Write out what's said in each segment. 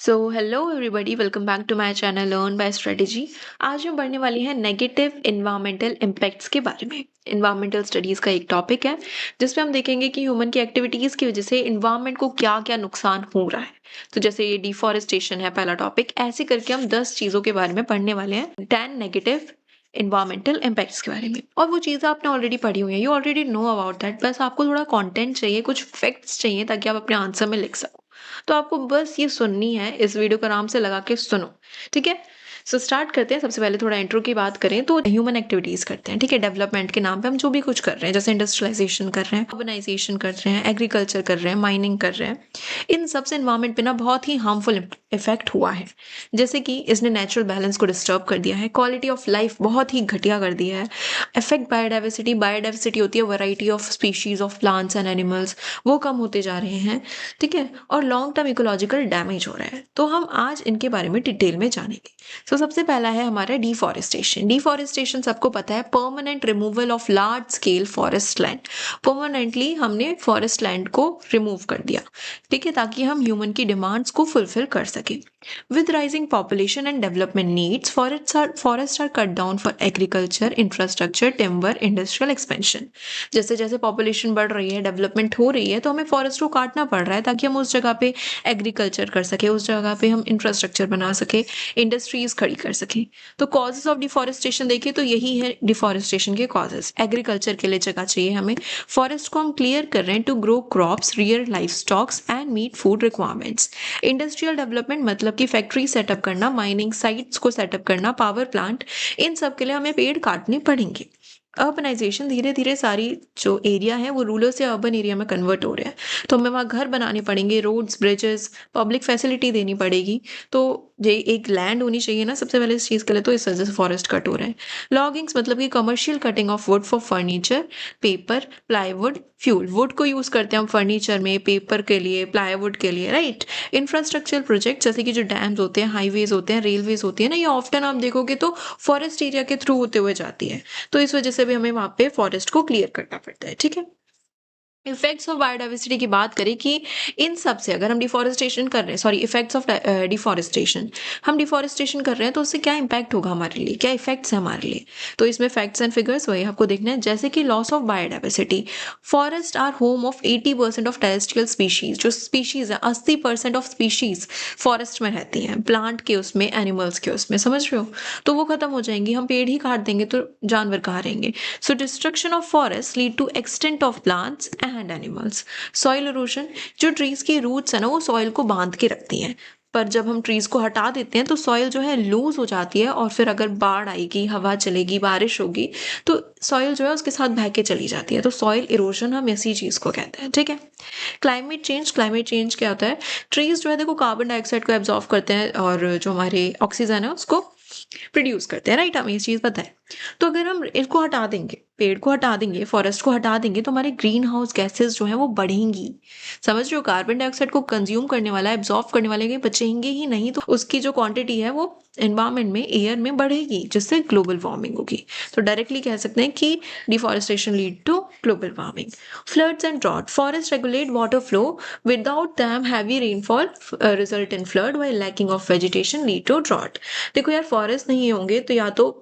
So hello everybody, welcome back to my channel learn by strategy. आज हम पढ़ने वाले हैं नेगेटिव इन्वायरमेंटल इम्पैक्ट्स के बारे में। इन्वायरमेंटल स्टडीज का एक टॉपिक है जिसमें हम देखेंगे कि ह्यूमन की एक्टिविटीज की वजह से इन्वायरमेंट को क्या क्या नुकसान हो रहा है। तो जैसे ये डिफॉरेस्टेशन है पहला टॉपिक, ऐसे करके हम 10 चीजों के बारे में पढ़ने वाले हैं, 10 नेगेटिव इन्वायरमेंटल इम्पैक्ट्स के बारे में। और वो चीज़ें आपने ऑलरेडी पढ़ी हुई है, you already know about that. बस आपको थोड़ा कंटेंट चाहिए, कुछ फैक्ट्स चाहिए ताकि आप अपने आंसर में लिख सको। तो आपको बस ये सुननी है, इस वीडियो को आराम से लगा के सुनो, ठीक है। सो स्टार्ट करते हैं। सबसे पहले थोड़ा इंट्रो की बात करें तो ह्यूमन एक्टिविटीज करते हैं, ठीक है। डेवलपमेंट के नाम पे हम जो भी कुछ कर रहे हैं, जैसे इंडस्ट्रियलाइजेशन कर रहे हैं, अर्बनाइजेशन कर रहे हैं, एग्रीकल्चर कर रहे हैं, माइनिंग कर रहे हैं, इन सब से एनवायरमेंट पे ना बहुत ही हार्मफुल इफेक्ट हुआ है। जैसे कि इसने नेचुरल बैलेंस को डिस्टर्ब कर दिया है, क्वालिटी ऑफ लाइफ बहुत ही घटिया कर दिया है। इफेक्ट बायोडाइवर्सिटी, बायोडाइवर्सिटी होती है variety of species of plants and animals, वो कम होते जा रहे हैं, ठीक है। और लॉन्ग टर्म इकोलॉजिकल डैमेज हो रहा है। तो हम आज इनके बारे में डिटेल में जानेंगे। तो सबसे पहला है हमारा डिफॉरेस्टेशन। डिफॉरेस्टेशन सबको पता है, permanent removal of large scale forest land. Permanently हमने फॉरेस्ट लैंड को रिमूव कर दिया, ठीक है, ताकि हम ह्यूमन की डिमांड्स को फुलफिल कर सके। With rising population and development needs, forests are cut down for agriculture, infrastructure, timber, industrial expansion. जैसे जैसे पॉपुलेशन बढ़ रही है, डेवलपमेंट हो रही है, तो हमें फॉरेस्ट को काटना पड़ रहा है ताकि हम उस जगह पे एग्रीकल्चर कर सके, उस जगह पे हम इंफ्रास्ट्रक्चर बना सके, इंडस्ट्रीज खड़ी कर सके। तो कॉजेज ऑफ डिफॉरेस्टेशन देखिए तो यही है डिफॉरेस्टेशन के कॉजेज। एग्रीकल्चर के लिए जगह चाहिए हमें, फॉरेस्ट को हम क्लियर कर रहे हैं to grow crops, rear life stocks and meat food requirements. Industrial development मतलब कि फैक्ट्री सेटअप करना, माइनिंग साइट्स को सेटअप करना, पावर प्लांट, इन सब के लिए हमें पेड़ काटने पड़ेंगे। अर्बनाइजेशन, धीरे धीरे सारी जो एरिया है वो रूरल से अर्बन एरिया में कन्वर्ट हो रहे हैं, तो हमें वहाँ घर बनाने पड़ेंगे, रोड्स, ब्रिजेस, पब्लिक फैसिलिटी देनी पड़ेगी। तो ये एक लैंड होनी चाहिए ना सबसे पहले इस चीज़ के लिए, तो इस वजह से फॉरेस्ट कट हो रहे हैं। लॉगिंग्स मतलब कि commercial cutting of would for furniture, paper, plywood, fuel. Would को यूज़ करते हैं हम फर्नीचर में, पेपर के लिए, प्लाईवुड के लिए, राइट। इंफ्रास्ट्रक्चर प्रोजेक्ट जैसे कि जो डैम्स होते हैं, हाईवेज होते हैं, रेलवेज होती है ना, ये ऑफ्टन आप देखोगे तो फॉरेस्ट एरिया के थ्रू होते हुए जाती है। तो इस वजह से भी हमें वहां पे फॉरेस्ट को क्लियर करना पड़ता है, ठीक है। इफेक्ट्स ऑफ बायोडाइवर्सिटी की बात करें कि इन सब से अगर हम डिफॉरेस्टेशन कर रहे हैं, सॉरी, इफेक्ट्स ऑफ डिफॉरेस्टेशन, हम डिफॉरेस्टेशन कर रहे हैं तो उससे क्या इंपैक्ट होगा हमारे लिए, क्या इफेक्ट्स है हमारे लिए। तो इसमें फैक्ट्स एंड फिगर्स वही आपको देखना है। जैसे कि loss of biodiversity, forest are home of 80% of terrestrial species. जो स्पीशीज है, 80% ऑफ स्पीशीज फॉरेस्ट में रहती हैं, प्लांट के उसमें, एनिमल्स के उसमें, समझ रहे हो। तो वो खत्म हो जाएंगी, हम पेड़ ही काट देंगे तो जानवर कहाँ रहेंगे। So destruction of forest lead to extent of plants and animals. Soil erosion, जो ट्रीज की रूट्स है ना वो सॉइल को बांध के रखती हैं, पर जब हम ट्रीज को हटा देते हैं तो सॉइल जो है लूज हो जाती है, और फिर अगर बाढ़ आएगी, हवा चलेगी, बारिश होगी, तो सॉइल जो है उसके साथ बह के चली जाती है। तो सॉइल इरोजन हम इसी चीज को कहते हैं, ठीक है। क्लाइमेट चेंज, क्लाइमेट चेंज क्या होता है, ट्रीज जो है देखो कार्बन डाइऑक्साइड को एब्जॉर्व करते हैं और जो हमारे ऑक्सीजन है उसको प्रोड्यूस करते हैं, राइट। हमें ये चीज पता है। तो अगर हम इसको हटा देंगे, पेड़ को हटा देंगे, फॉरेस्ट को हटा देंगे, तो हमारे ग्रीन हाउस गैसेस जो है वो बढ़ेंगी। समझ रहे हो, कार्बन डाइऑक्साइड को कंज्यूम करने वाला, एब्जॉर्ब करने वाले के बचेंगे ही नहीं, तो उसकी जो क्वांटिटी है वो एनवायरमेंट में, एयर में बढ़ेगी, जिससे ग्लोबल वार्मिंग होगी। तो डायरेक्टली कह सकते हैं कि deforestation lead to global warming. Floods and drought, forest regulate water flow, without them heavy rainfall result in flood, while lacking of vegetation lead to drought. देखो यार, फॉरेस्ट नहीं होंगे तो या तो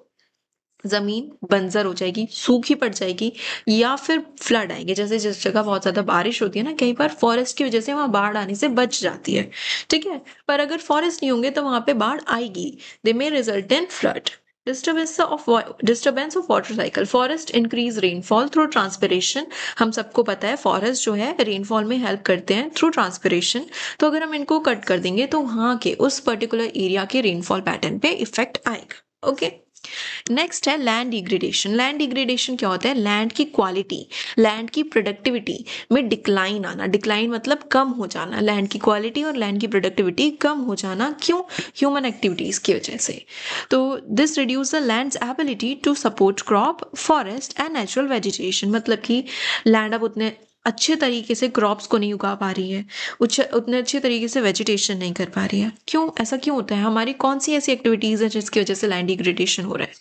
जमीन बंजर हो जाएगी, सूखी पड़ जाएगी, या फिर फ्लड आएंगे। जैसे जिस जगह बहुत ज्यादा बारिश होती है ना, कई बार फॉरेस्ट की वजह से वहां बाढ़ आने से बच जाती है, ठीक है। पर अगर फॉरेस्ट नहीं होंगे तो वहां पे बाढ़ आएगी, they may result in flood. Disturbance of water cycle, forest increase rainfall through transpiration. हम सबको पता है फॉरेस्ट जो है रेनफॉल में हेल्प करते हैं थ्रू ट्रांसपिरेशन। तो अगर हम इनको कट कर देंगे तो वहां के उस पर्टिकुलर एरिया के रेनफॉल पैटर्न पे इफेक्ट आएगा, ओके। नेक्स्ट है लैंड डिग्रेडेशन। लैंड डिग्रेडेशन क्या होता है, लैंड की क्वालिटी, लैंड की प्रोडक्टिविटी में डिक्लाइन आना। डिक्लाइन मतलब कम हो जाना, लैंड की क्वालिटी और लैंड की प्रोडक्टिविटी कम हो जाना। क्यों? ह्यूमन एक्टिविटीज की वजह से। तो this reduce the land's ability to support crop, forest and natural vegetation. मतलब कि लैंड अब उतने अच्छे तरीके से क्रॉप्स को नहीं उगा पा रही है, उतने अच्छे तरीके से वेजिटेशन नहीं कर पा रही है। क्यों ऐसा क्यों होता है? हमारी कौन सी ऐसी एक्टिविटीज़ है जिसकी वजह से लैंड डिग्रेडेशन हो रहा है?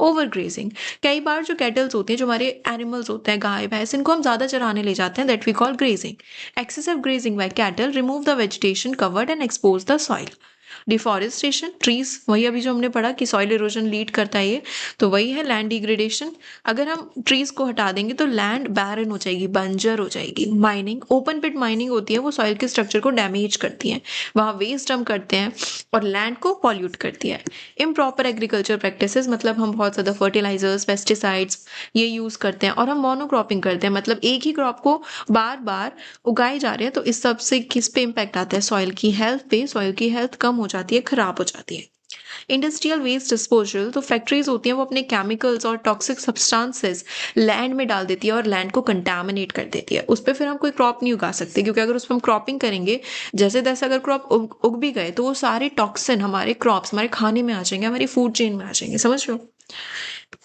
Over grazing. कई बार जो कैटल्स होते हैं, जो हमारे एनिमल्स होते हैं, गाय भैंस, इनको हम ज़्यादा चराने ले जाते हैं, that we call grazing. Excessive grazing by cattle remove the vegetation covered and expose the soil. Deforestation, trees, वही अभी जो हमने पढ़ा कि सॉइल इरोजन लीड करता है ये, तो वही है लैंड डिग्रेडेशन। अगर हम ट्रीज को हटा देंगे तो लैंड बैरन हो जाएगी, बंजर हो जाएगी। माइनिंग, ओपन पिट माइनिंग होती है, वो सॉइल के स्ट्रक्चर को डैमेज करती है, वहाँ वेस्ट डंप करते हैं और लैंड को पॉल्यूट करती है। इम्प्रॉपर एग्रीकल्चर प्रैक्टिसेस, मतलब हम बहुत ज़्यादा फर्टिलाइजर्स, पेस्टिसाइड्स ये यूज़ करते हैं, और हम मोनोक्रॉपिंग करते हैं, मतलब एक ही क्रॉप को बार बार उगाए जा रहे हैं, तो इस सब से किस पे इम्पैक्ट आता है? सॉइल की हेल्थ पे। सॉइल की हेल्थ कम हो जाती है, खराब हो जाती है। इंडस्ट्रियल वेस्ट डिस्पोजल, तो फैक्ट्रीज होती हैं, वो अपने केमिकल्स और टॉक्सिक सब्सटेंसेस लैंड में डाल देती है और लैंड को कंटामिनेट कर देती है। उस पर फिर हम कोई क्रॉप नहीं उगा सकते, क्योंकि अगर उस पर हम क्रॉपिंग करेंगे, जैसे तैसे अगर क्रॉप उग भी गए, तो वो सारे टॉक्सिन हमारे क्रॉप्स, हमारे खाने में आ जाएंगे, हमारी फूड चेन में आ जाएंगे। समझ रहे हो?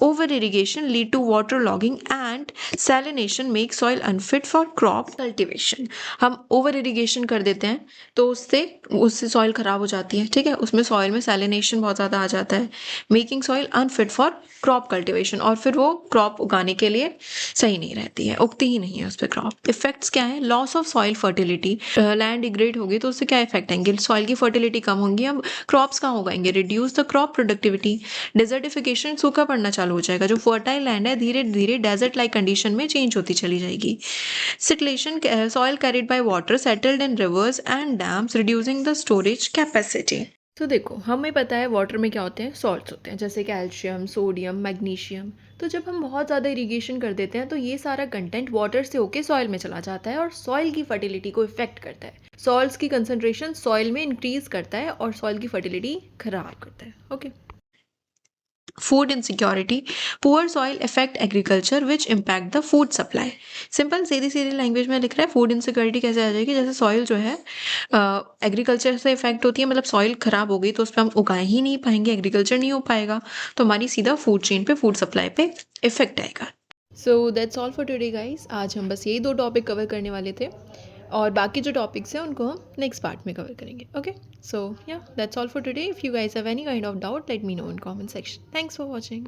Over irrigation lead to water logging and salination make soil unfit for crop cultivation. हम ओवर इरिगेशन कर देते हैं तो उससे उससे सॉइल खराब हो जाती है, ठीक है, उसमें सॉइल में सैलिनेशन बहुत ज़्यादा आ जाता है, making soil unfit for crop cultivation, और फिर वो क्रॉप उगाने के लिए सही नहीं रहती है, उगती ही नहीं है उस पर क्रॉप। इफेक्ट्स क्या है? Loss of soil fertility, land degrade होगी तो उससे क्या इफेक्ट आएंगे? सॉइल की फर्टिलिटी कम होंगी, अब क्रॉप्स कहाँ उगाएंगे? Reduce the crop productivity. Desertification, सूखा पड़ना चालू हो जाएगा, जो फर्टाइल लैंड है धीरे धीरे डेजर्ट लाइक कंडीशन में चेंज होती चली जाएगी। Siltation, soil carried by water settled in rivers and dams reducing the storage capacity. तो देखो, हमें पता है वाटर में क्या होते हैं? सॉल्ट्स होते हैं, जैसे कैल्शियम, सोडियम, मैग्नीशियम। तो जब हम बहुत ज़्यादा इरिगेशन कर देते हैं तो ये सारा कंटेंट वाटर से होके सॉइल में चला जाता है और सॉइल की फर्टिलिटी को इफेक्ट करता है। सॉल्ट्स की कंसंट्रेशन सॉइल में इंक्रीज करता है और सॉइल की फर्टिलिटी खराब करता है। Okay. Food insecurity, poor soil effect agriculture which impact the food supply. Simple Sidhi Sidhi language में लिख रहा है, फूड इनसिक्योरिटी कैसे आ जाएगी? जैसे सॉइल जो है एग्रीकल्चर से इफेक्ट होती है, मतलब सॉइल खराब हो गई तो उस पर हम उगाए ही नहीं पाएंगे, एग्रीकल्चर नहीं हो पाएगा, तो हमारी सीधा फूड चेन पे, फूड सप्लाई पे इफेक्ट आएगा। So that's all for today guys. आज हम बस यही 2 टॉपिक कवर करने वाले थे, और बाकी जो टॉपिक्स हैं उनको हम नेक्स्ट पार्ट में कवर करेंगे। ओके, सो या that's all for today. If you guys have any kind of doubt, let me know in comment section. Thanks for watching.